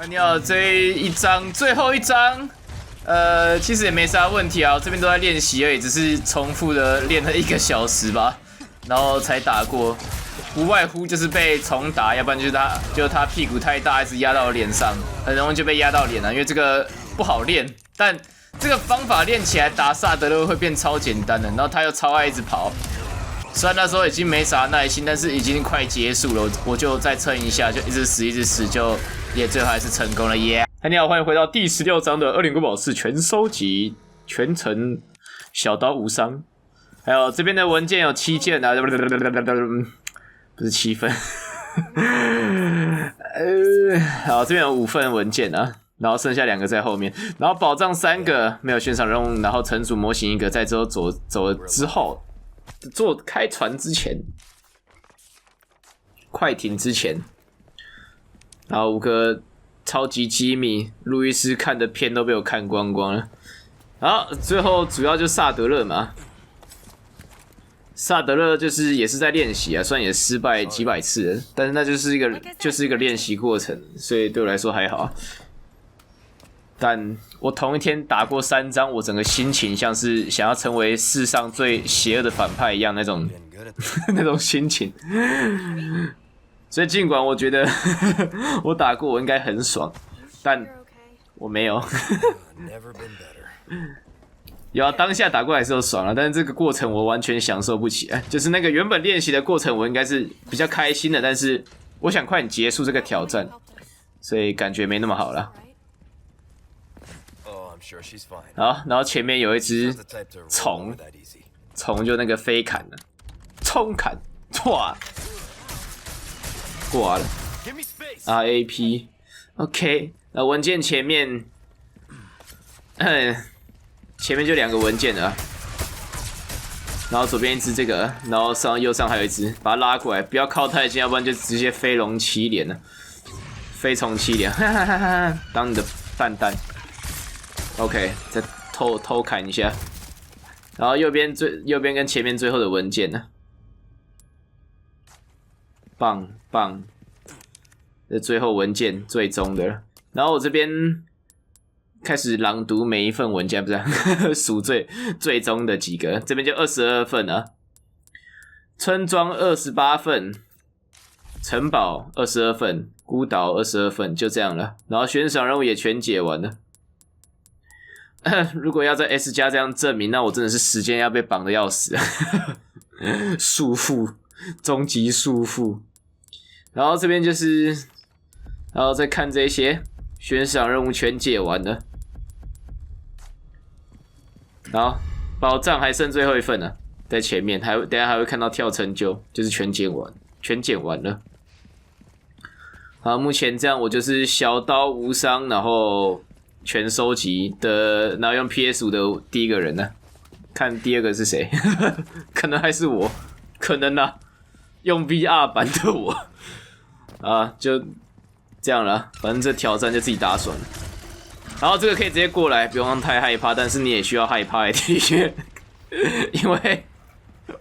你好，这一章最后一章，其实也没啥问题啊，我这边都在练习而已，只是重复的练了1个小时吧，然后才打过，无外乎就是被重打，要不然就是他屁股太大，一直压到我脸上，很容易就被压到脸了，因为这个不好练，但这个方法练起来打萨德勒会变超简单的，然后他又超爱一直跑。虽然那时候已经没啥耐心，但是已经快结束了，我就再撑一下，就一直死，就也最后还是成功了耶！嗨，你好，欢迎回到第16章的恶灵古堡4全收集，全程小刀无伤。还有这边的文件有7件啊，不是7份，好，这边有5份文件啊。然后剩下2个在后面，然后宝藏3个，没有悬赏任务，然后城主模型1个，在之后走之后，做开船之前，快艇之前，然后5个超级机密，路易斯看的片都被我看光光了。好，最后主要就萨德勒嘛，萨德勒就是也是在练习啊，虽然也失败几百次了，但是那就是一个练习过程，所以对我来说还好。但我同一天打过3章，我整个心情像是想要成为世上最邪恶的反派一样那种那种心情。所以尽管我觉得我打过我应该很爽，但我没有。有啊，当下打过来是有爽了，但是这个过程我完全享受不起来。就是那个原本练习的过程，我应该是比较开心的，但是我想快点结束这个挑战，所以感觉没那么好了。好，然后前面有一只虫就那个飞砍了，冲砍，唰，挂了 ，RAP， OK， 那文件前面，前面就2个文件了，然后左边一只这个，然后右上还有一只，把它拉过来，不要靠太近，要不然就直接飞龙7连了，飞虫7连，哈哈哈哈，当你的蛋蛋。OK， 再偷砍一下，然后右边跟前面最后的文件呢，棒，这最后文件最终的了。然后我这边开始朗读每一份文件，不是数最终的几个，这边就22份啊，村庄28份，城堡22份，孤岛22份，就这样了。然后悬赏任务也全解完了。如果要在 S 加这样证明，那我真的是时间要被绑得要死，束缚，终极束缚。然后这边就是，然后再看这些悬赏任务全解完了，然后宝藏还剩最后一份呢，在前面，等一下还会看到跳成就，就是全捡完了。好，目前这样我就是小刀无伤，然后全收集的，然后用 PS5 的第1个人呢，看第2个是谁，可能还是我，可能啊，用 VR 版的我，啊，就这样了，反正这挑战就自己打爽了。然后这个可以直接过来，不用太害怕，但是你也需要害怕一点，因为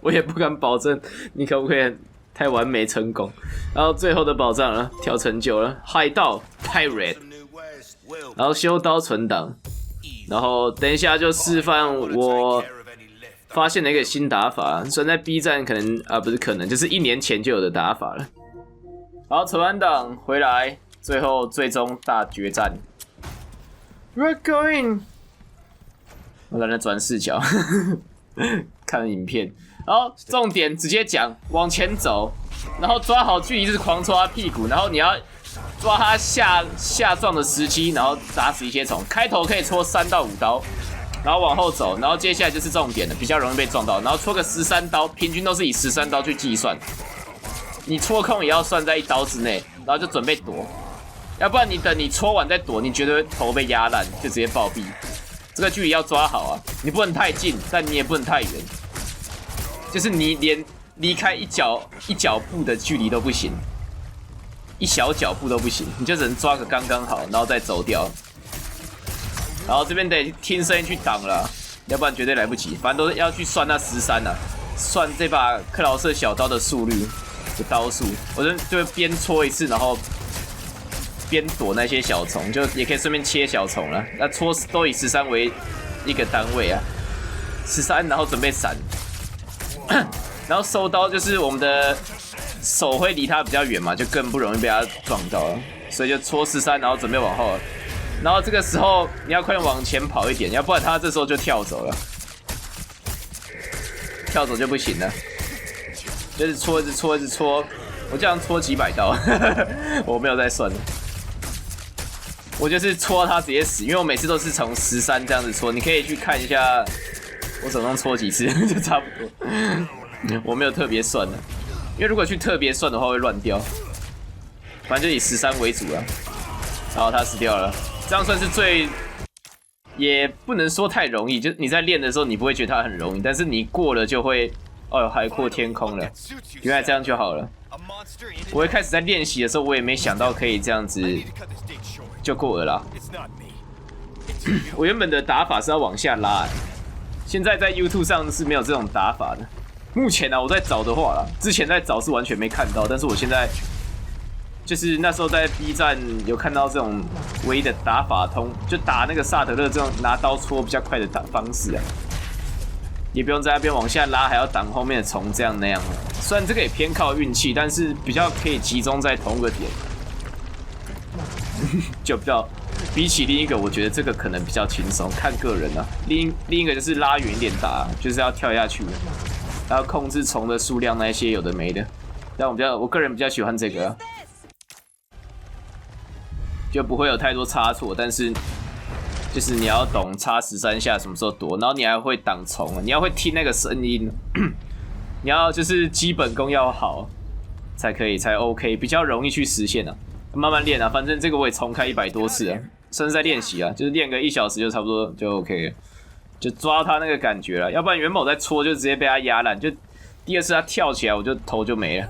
我也不敢保证你可不可以太完美成功。然后最后的宝藏了，跳成就了，海盗 Pirate。然后修刀存档，然后等一下就示范我发现了一个新打法，虽然在 B 站可能不是可能，就是1年前就有的打法了。好，存完档回来，最终大决战 ，We're going。我在那转视角，看影片，然后重点直接讲，往前走，然后抓好距离，就是狂戳他屁股，然后你要抓他下撞的时机，然后打死一些虫。开头可以戳3到5刀，然后往后走，然后接下来就是重点了，比较容易被撞到。然后戳个13刀，平均都是以13刀去计算。你戳空也要算在1刀之内，然后就准备躲，要不然你等你戳完再躲，你绝对头被压烂，就直接暴毙。这个距离要抓好啊，你不能太近，但你也不能太远，就是你连离开一脚步的距离都不行。1小脚步都不行，你就只能抓个刚刚好，然后再走掉。然后这边得听声音去挡了，要不然绝对来不及。反正都是要去算那13啊，算这把克劳瑟小刀的速率的刀数。我就边戳一次，然后边躲那些小虫，就也可以顺便切小虫了。那戳都以13为一个单位啊，13，然后准备闪，然后收刀就是我们的手会离他比较远嘛，就更不容易被他撞到了，所以就戳13，然后准备往后。然后这个时候你要快点往前跑一点，要不然他这时候就跳走了，跳走就不行了。就是戳，一直戳，一直戳，我这样戳几百刀，我没有在算了。我就是戳他直接死，因为我每次都是从13这样子戳，你可以去看一下我总共戳几次，就差不多。我没有特别算的，因为如果去特别算的话会乱掉。反正就以13为主了，然后他死掉了。这样算是最，也不能说太容易，就你在练的时候你不会觉得它很容易，但是你过了就会，哦，海阔天空了，原来这样就好了。我一开始在练习的时候，我也没想到可以这样子就过了啦。我原本的打法是要往下拉，现在在 YouTube 上是没有这种打法的。目前呢，我在找的话啦，之前在找是完全没看到，但是我现在。就是那时候在 B 站有看到这种唯一的打法通，就打那个萨德勒这种拿刀戳比较快的打方式啊，也不用在那边往下拉，还要挡后面的虫这样那样。虽然这个也偏靠运气，但是比较可以集中在同一个点，就比较比起另一个，我觉得这个可能比较轻松，看个人啊。另一个就是拉远一点打，就是要跳下去，然后控制虫的数量那一些有的没的。但我个人比较喜欢这个啊。就不会有太多差错，但是就是你要懂插13下什么时候躲，然后你还会挡虫，你要会听那个声音，你要就是基本功要好才可以，才 OK， 比较容易去实现啊。慢慢练啊，反正这个我也重开100多次啊，甚至在练习啊，就是练个1小时就差不多就 OK 了，就抓他那个感觉了。要不然原本我在戳就直接被他压烂，就第二次他跳起来我就头就没了。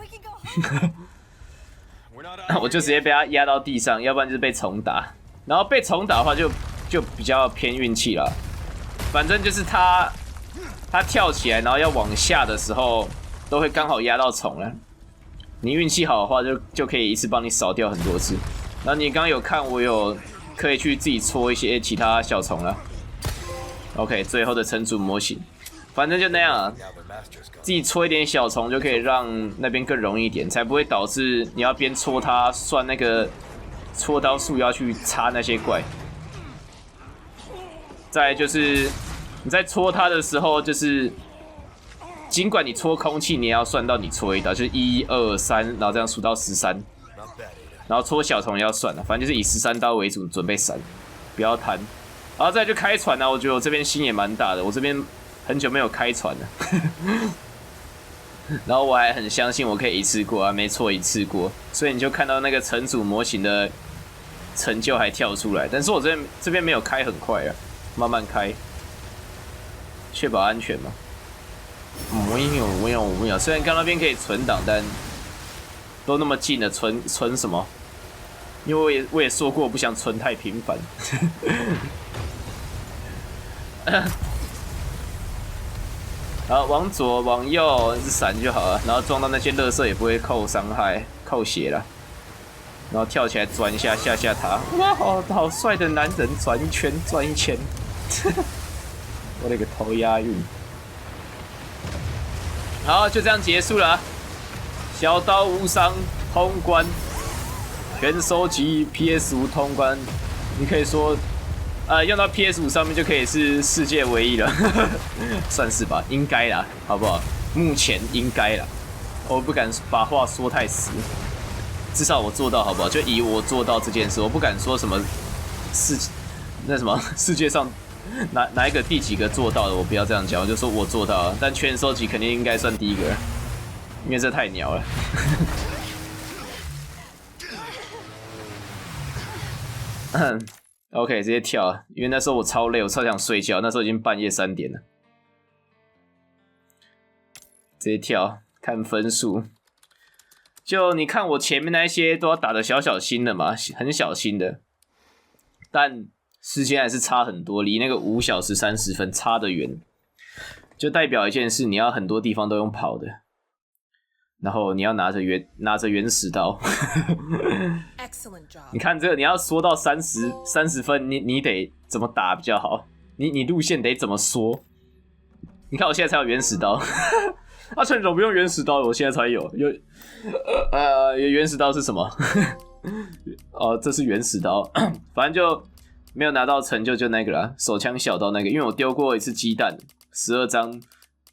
我就直接被他压到地上，要不然就是被虫打。然后被虫打的话就比较偏运气了。反正就是他跳起来，然后要往下的时候，都会刚好压到虫了。你运气好的话就可以一次帮你扫掉很多次。然后你刚刚有看我有可以去自己戳一些其他小虫了。OK， 最后的城主模型，反正就那样啊。自己戳一点小虫就可以让那边更容易一点，才不会导致你要边戳它算那个戳刀数要去插那些怪。再来就是你在戳它的时候，就是尽管你戳空气，你也要算到你戳一刀，就是1、2、3，然后这样数到13，然后戳小虫也要算了，反正就是以13刀为主，准备闪，不要贪。然后再就开船啊，我觉得我这边心也蛮大的，我这边很久没有开船了。然后我还很相信我可以一次过啊，没错，一次过，所以你就看到那个城主模型的成就还跳出来，但是我这边没有开很快啊，慢慢开，确保安全嘛。没有，虽然刚那边可以存档，但都那么近了，存什么？因为我也说过，我不想存太频繁。然后往左往右一直闪就好了，然后撞到那些垃圾也不会扣伤害、扣血了。然后跳起来转一下，下他，哇，好帅的男人，转一圈，我的个头押韵。好，就这样结束了，小刀无伤通关，全收集 PS5 通关，你可以说。用到 PS5 上面就可以是世界唯一了，算是吧，应该啦，好不好？目前应该啦，我不敢把话说太死，至少我做到，好不好？就以我做到这件事，我不敢说什么世界上哪一个第几个做到的，我不要这样讲，我就说我做到了，但全收集肯定应该算第一个，因为这太鸟了。OK， 直接跳，因为那时候我超累，我超想睡觉，那时候已经半夜3点了。直接跳，看分数。就你看我前面那些都要打得小心的嘛，很小心的，但时间还是差很多，离那个5小时30分差得远。就代表一件事，你要很多地方都用跑的，然后你要拿着原始刀。你看这个，你要说到30分，你得怎么打比较好？你路线得怎么说？你看我现在才有原始刀，阿成总不用原始刀，我现在才有原始刀是什么？哦，这是原始刀，反正就没有拿到成就，就那个啦，手枪小刀那个，因为我丢过一次鸡蛋，12张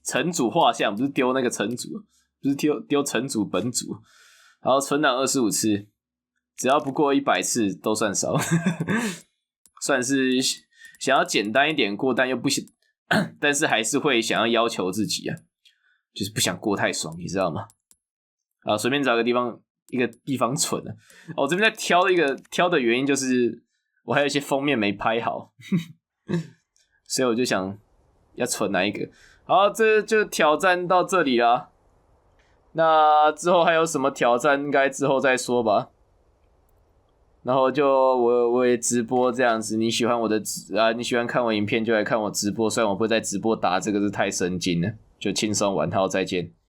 城主画像，不是丢那个城主，不是丢城主本主，然后存档25次，只要不过100次都算少，算是想要简单一点过，但又不想，但是还是会想要求自己啊，就是不想过太爽，你知道吗？啊，随便找一个地方存啊。我这边在挑的原因就是我还有一些封面没拍好，所以我就想要存哪一个。好，这就挑战到这里啦。那之后还有什么挑战，应该之后再说吧。然后就我也直播这样子，你喜欢我的你喜欢看我影片就来看我直播，虽然我不会在直播打这个是太神经了，就轻松玩，好，再见。